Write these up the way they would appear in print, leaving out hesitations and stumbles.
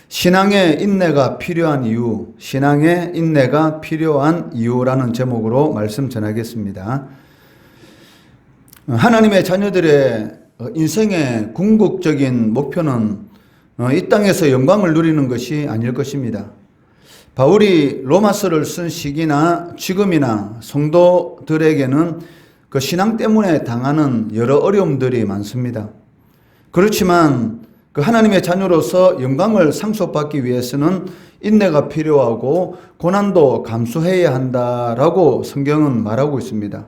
신앙의 인내가 필요한 이유, 신앙의 인내가 필요한 이유라는 제목으로 말씀 전하겠습니다. 하나님의 자녀들의 인생의 궁극적인 목표는 이 땅에서 영광을 누리는 것이 아닐 것입니다. 바울이 로마서를 쓴 시기나 지금이나 성도들에게는 그 신앙 때문에 당하는 여러 어려움들이 많습니다. 그렇지만 그 하나님의 자녀로서 영광을 상속받기 위해서는 인내가 필요하고 고난도 감수해야 한다라고 성경은 말하고 있습니다.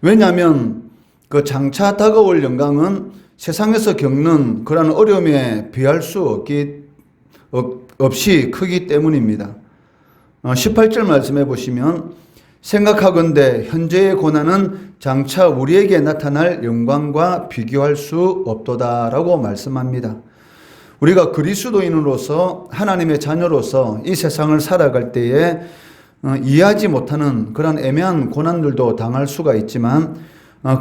왜냐하면 그 장차 다가올 영광은 세상에서 겪는 그런 어려움에 비할 수 없이 크기 때문입니다. 18절 말씀해 보시면 생각하건대 현재의 고난은 장차 우리에게 나타날 영광과 비교할 수 없도다라고 말씀합니다. 우리가 그리스도인으로서 하나님의 자녀로서 이 세상을 살아갈 때에 이해하지 못하는 그런 애매한 고난들도 당할 수가 있지만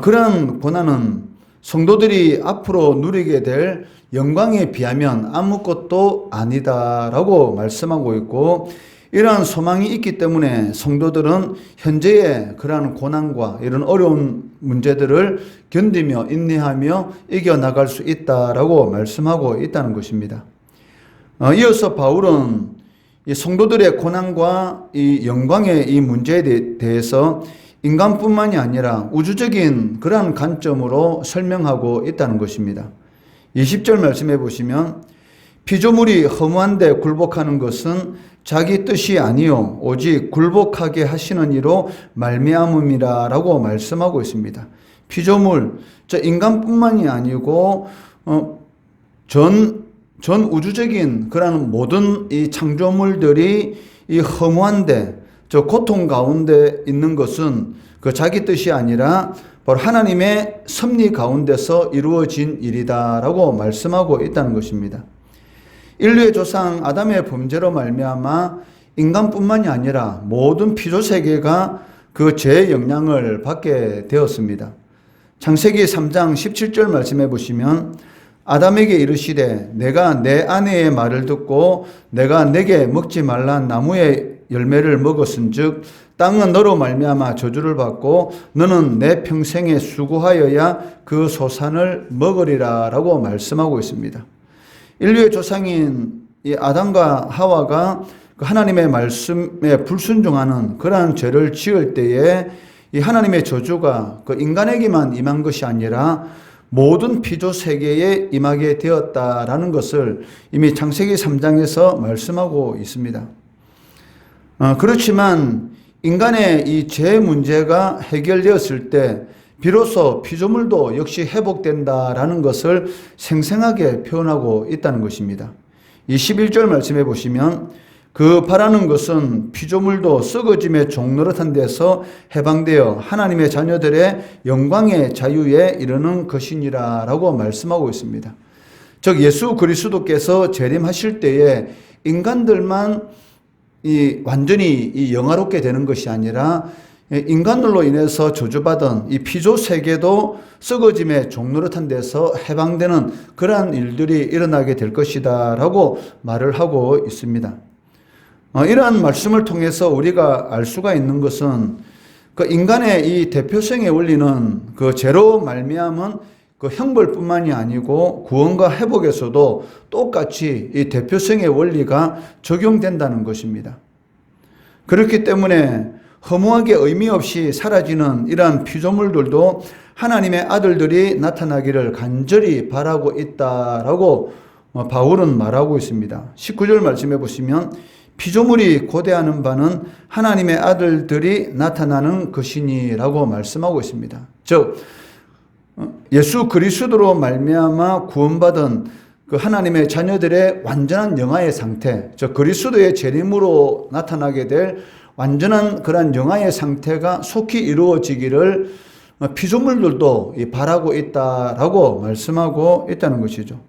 그런 고난은 성도들이 앞으로 누리게 될 영광에 비하면 아무것도 아니다라고 말씀하고 있고, 이러한 소망이 있기 때문에 성도들은 현재의 그러한 고난과 이런 어려운 문제들을 견디며 인내하며 이겨나갈 수 있다라고 말씀하고 있다는 것입니다. 이어서 바울은 이 성도들의 고난과 이 영광의 이 문제에 대해서 인간뿐만이 아니라 우주적인 그러한 관점으로 설명하고 있다는 것입니다. 20절 말씀해 보시면 피조물이 허무한데 굴복하는 것은 자기 뜻이 아니요 오직 굴복하게 하시는 이로 말미암음이라라고 말씀하고 있습니다. 피조물, 인간뿐만이 아니고 전 우주적인 그런 모든 이 창조물들이 이 허무한데 고통 가운데 있는 것은 그 자기 뜻이 아니라 바로 하나님의 섭리 가운데서 이루어진 일이다라고 말씀하고 있다는 것입니다. 인류의 조상 아담의 범죄로 말미암아 인간뿐만이 아니라 모든 피조세계가 그 죄의 영향을 받게 되었습니다. 창세기 3장 17절 말씀해 보시면 아담에게 이르시되 내가 내 아내의 말을 듣고 내가 내게 먹지 말란 나무의 열매를 먹었은즉 땅은 너로 말미암아 저주를 받고 너는 내 평생에 수고하여야 그 소산을 먹으리라라고 말씀하고 있습니다. 인류의 조상인 이 아담과 하와가 하나님의 말씀에 불순종하는 그러한 죄를 지을 때에 이 하나님의 저주가 그 인간에게만 임한 것이 아니라 모든 피조 세계에 임하게 되었다라는 것을 이미 창세기 3장에서 말씀하고 있습니다. 그렇지만 인간의 이 죄 문제가 해결되었을 때 비로소 피조물도 역시 회복된다라는 것을 생생하게 표현하고 있다는 것입니다. 21절 말씀해 보시면 그 바라는 것은 피조물도 썩어짐의 종노릇한 데서 해방되어 하나님의 자녀들의 영광의 자유에 이르는 것이니라라고 말씀하고 있습니다. 즉 예수 그리스도께서 재림하실 때에 인간들만 완전히 영화롭게 되는 것이 아니라 인간들로 인해서 저주받은 이 피조 세계도 썩어짐의 종노릇한 데서 해방되는 그러한 일들이 일어나게 될 것이다 라고 말을 하고 있습니다. 이러한 말씀을 통해서 우리가 알 수가 있는 것은 그 인간의 이 대표성의 원리는 그 죄로 말미암은 그 형벌뿐만이 아니고 구원과 회복에서도 똑같이 이 대표성의 원리가 적용된다는 것입니다. 그렇기 때문에 허무하게 의미 없이 사라지는 이러한 피조물들도 하나님의 아들들이 나타나기를 간절히 바라고 있다라고 바울은 말하고 있습니다. 19절 말씀해 보시면 피조물이 고대하는 바는 하나님의 아들들이 나타나는 것이니라고 말씀하고 있습니다. 즉 예수 그리스도로 말미암아 구원받은 그 하나님의 자녀들의 완전한 영화의 상태, 즉 그리스도의 재림으로 나타나게 될 완전한 그런 영화의 상태가 속히 이루어지기를 피조물들도 바라고 있다라고 말씀하고 있다는 것이죠.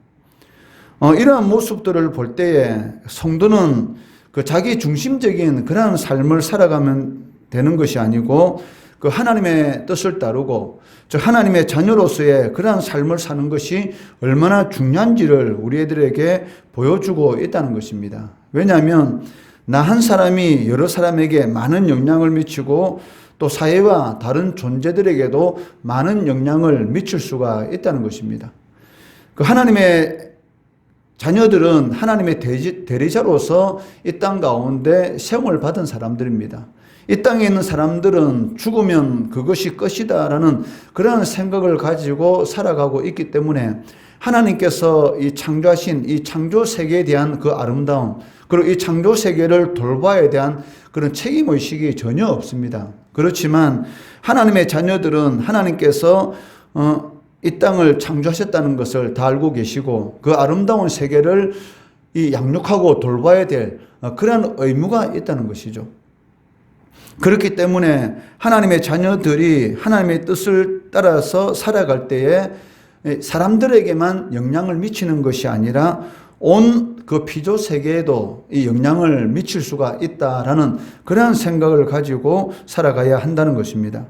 이러한 모습들을 볼 때에 성도는 그 자기 중심적인 그러한 삶을 살아가면 되는 것이 아니고 그 하나님의 뜻을 따르고 즉 하나님의 자녀로서의 그러한 삶을 사는 것이 얼마나 중요한지를 우리 애들에게 보여주고 있다는 것입니다. 왜냐하면 나 한 사람이 여러 사람에게 많은 영향을 미치고 또 사회와 다른 존재들에게도 많은 영향을 미칠 수가 있다는 것입니다. 그 하나님의 자녀들은 하나님의 대리자로서 이 땅 가운데 세움을 받은 사람들입니다. 이 땅에 있는 사람들은 죽으면 그것이 끝이다라는 그런 생각을 가지고 살아가고 있기 때문에 하나님께서 이 창조하신 이 창조 세계에 대한 그 아름다움, 그리고 이 창조 세계를 돌봐야 대한 그런 책임의식이 전혀 없습니다. 그렇지만 하나님의 자녀들은 하나님께서 이 땅을 창조하셨다는 것을 다 알고 계시고 그 아름다운 세계를 이 양육하고 돌봐야 될 그런 의무가 있다는 것이죠. 그렇기 때문에 하나님의 자녀들이 하나님의 뜻을 따라서 살아갈 때에 사람들에게만 영향을 미치는 것이 아니라 온 그 피조 세계에도 이 영향을 미칠 수가 있다라는 그러한 생각을 가지고 살아가야 한다는 것입니다.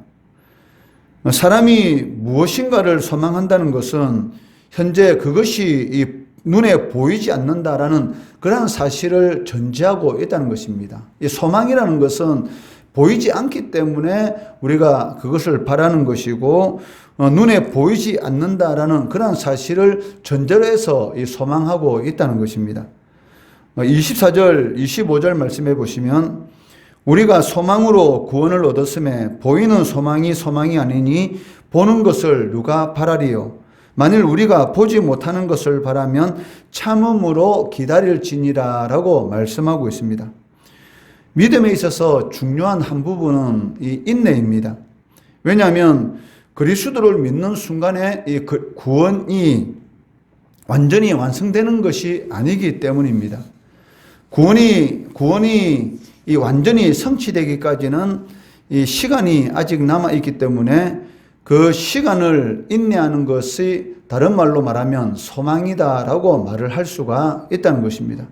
사람이 무엇인가를 소망한다는 것은 현재 그것이 이 눈에 보이지 않는다라는 그러한 사실을 전제하고 있다는 것입니다. 이 소망이라는 것은 보이지 않기 때문에 우리가 그것을 바라는 것이고 눈에 보이지 않는다라는 그런 사실을 전제로 해서 소망하고 있다는 것입니다. 24절, 25절 말씀해 보시면 우리가 소망으로 구원을 얻었음에 보이는 소망이 아니니 보는 것을 누가 바라리요. 만일 우리가 보지 못하는 것을 바라면 참음으로 기다릴지니라 라고 말씀하고 있습니다. 믿음에 있어서 중요한 한 부분은 이 인내입니다. 왜냐하면 그리스도를 믿는 순간에 이 구원이 완전히 완성되는 것이 아니기 때문입니다. 구원이 이 완전히 성취되기까지는 이 시간이 아직 남아있기 때문에 그 시간을 인내하는 것이 다른 말로 말하면 소망이다라고 말을 할 수가 있다는 것입니다.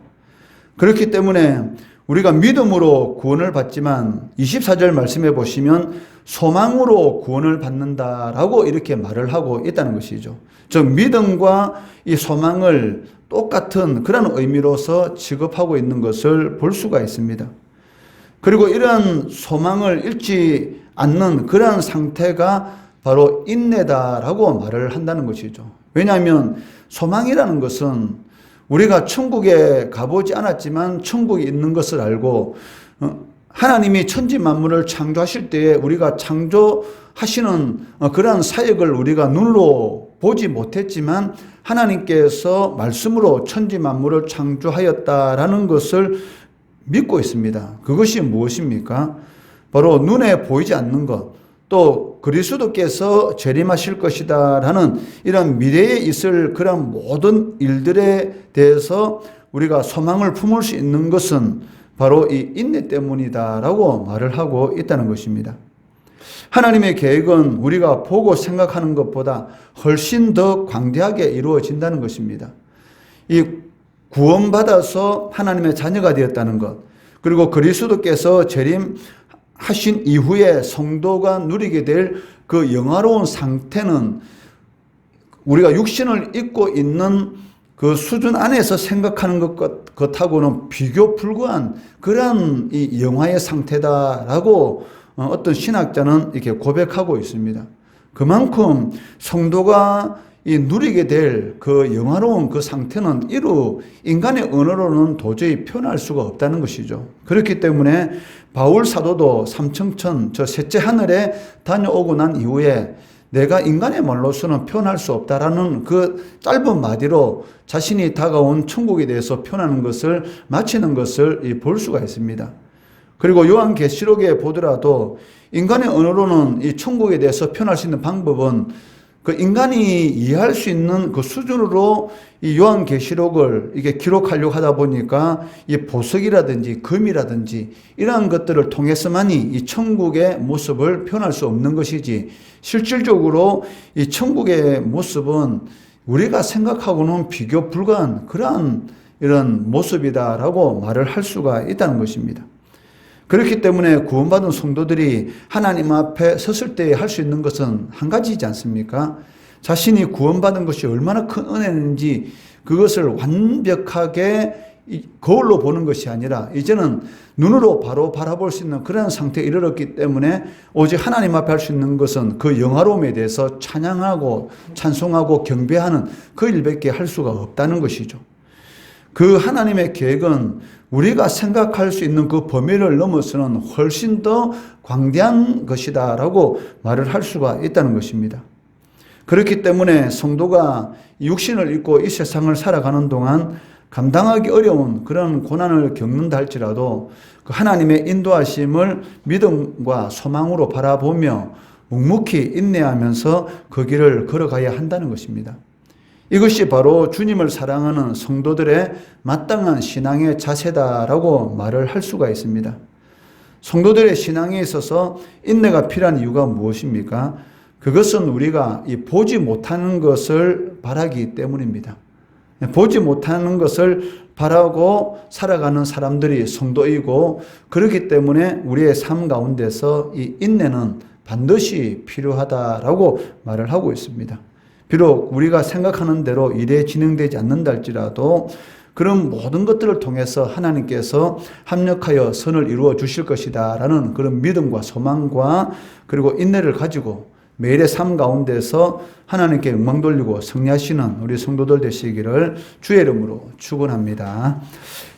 그렇기 때문에 우리가 믿음으로 구원을 받지만 24절 말씀해 보시면 소망으로 구원을 받는다라고 이렇게 말을 하고 있다는 것이죠. 즉 믿음과 이 소망을 똑같은 그런 의미로서 취급하고 있는 것을 볼 수가 있습니다. 그리고 이런 소망을 잃지 않는 그런 상태가 바로 인내다라고 말을 한다는 것이죠. 왜냐하면 소망이라는 것은 우리가 천국에 가보지 않았지만 천국이 있는 것을 알고 하나님이 천지 만물을 창조하실 때에 우리가 창조하시는 그러한 사역을 우리가 눈으로 보지 못했지만 하나님께서 말씀으로 천지 만물을 창조하였다라는 것을 믿고 있습니다. 그것이 무엇입니까? 바로 눈에 보이지 않는 것, 또 그리스도께서 재림하실 것이다라는 이런 미래에 있을 그런 모든 일들에 대해서 우리가 소망을 품을 수 있는 것은 바로 이 인내 때문이다라고 말을 하고 있다는 것입니다. 하나님의 계획은 우리가 보고 생각하는 것보다 훨씬 더 광대하게 이루어진다는 것입니다. 이 구원받아서 하나님의 자녀가 되었다는 것, 그리고 그리스도께서 재림하신 이후에 성도가 누리게 될 그 영화로운 상태는 우리가 육신을 입고 있는 그 수준 안에서 생각하는 것하고는 비교 불가한 그런 이 영화의 상태다라고 어떤 신학자는 이렇게 고백하고 있습니다. 그만큼 성도가 이 누리게 될 그 영화로운 그 상태는 인간의 언어로는 도저히 표현할 수가 없다는 것이죠. 그렇기 때문에 바울 사도도 삼층천 저 셋째 하늘에 다녀오고 난 이후에 내가 인간의 말로서는 표현할 수 없다라는 그 짧은 마디로 자신이 다가온 천국에 대해서 표현하는 것을 마치는 것을 볼 수가 있습니다. 그리고 요한계시록에 보더라도 인간의 언어로는 이 천국에 대해서 표현할 수 있는 방법은 그 인간이 이해할 수 있는 그 수준으로 이 요한계시록을 이게 기록하려고 하다 보니까 이 보석이라든지 금이라든지 이러한 것들을 통해서만이 이 천국의 모습을 표현할 수 없는 것이지 실질적으로 이 천국의 모습은 우리가 생각하고는 비교 불가한 그러한 이런 모습이다라고 말을 할 수가 있다는 것입니다. 그렇기 때문에 구원받은 성도들이 하나님 앞에 섰을 때 할 수 있는 것은 한 가지이지 않습니까? 자신이 구원받은 것이 얼마나 큰 은혜인지 그것을 완벽하게 거울로 보는 것이 아니라 이제는 눈으로 바로 바라볼 수 있는 그런 상태에 이르렀기 때문에 오직 하나님 앞에 할 수 있는 것은 그 영화로움에 대해서 찬양하고 찬송하고 경배하는 그 일밖에 할 수가 없다는 것이죠. 그 하나님의 계획은 우리가 생각할 수 있는 그 범위를 넘어서는 훨씬 더 광대한 것이다라고 말을 할 수가 있다는 것입니다. 그렇기 때문에 성도가 육신을 입고 이 세상을 살아가는 동안 감당하기 어려운 그런 고난을 겪는다 할지라도 그 하나님의 인도하심을 믿음과 소망으로 바라보며 묵묵히 인내하면서 그 길을 걸어가야 한다는 것입니다. 이것이 바로 주님을 사랑하는 성도들의 마땅한 신앙의 자세다라고 말을 할 수가 있습니다. 성도들의 신앙에 있어서 인내가 필요한 이유가 무엇입니까? 그것은 우리가 보지 못하는 것을 바라기 때문입니다. 보지 못하는 것을 바라고 살아가는 사람들이 성도이고 그렇기 때문에 우리의 삶 가운데서 이 인내는 반드시 필요하다라고 말을 하고 있습니다. 비록 우리가 생각하는 대로 일에 진행되지 않는다 할지라도 그런 모든 것들을 통해서 하나님께서 합력하여 선을 이루어 주실 것이다 라는 그런 믿음과 소망과 그리고 인내를 가지고 매일의 삶 가운데서 하나님께 영광 돌리고 승리하시는 우리 성도들 되시기를 주의 이름으로 축원합니다.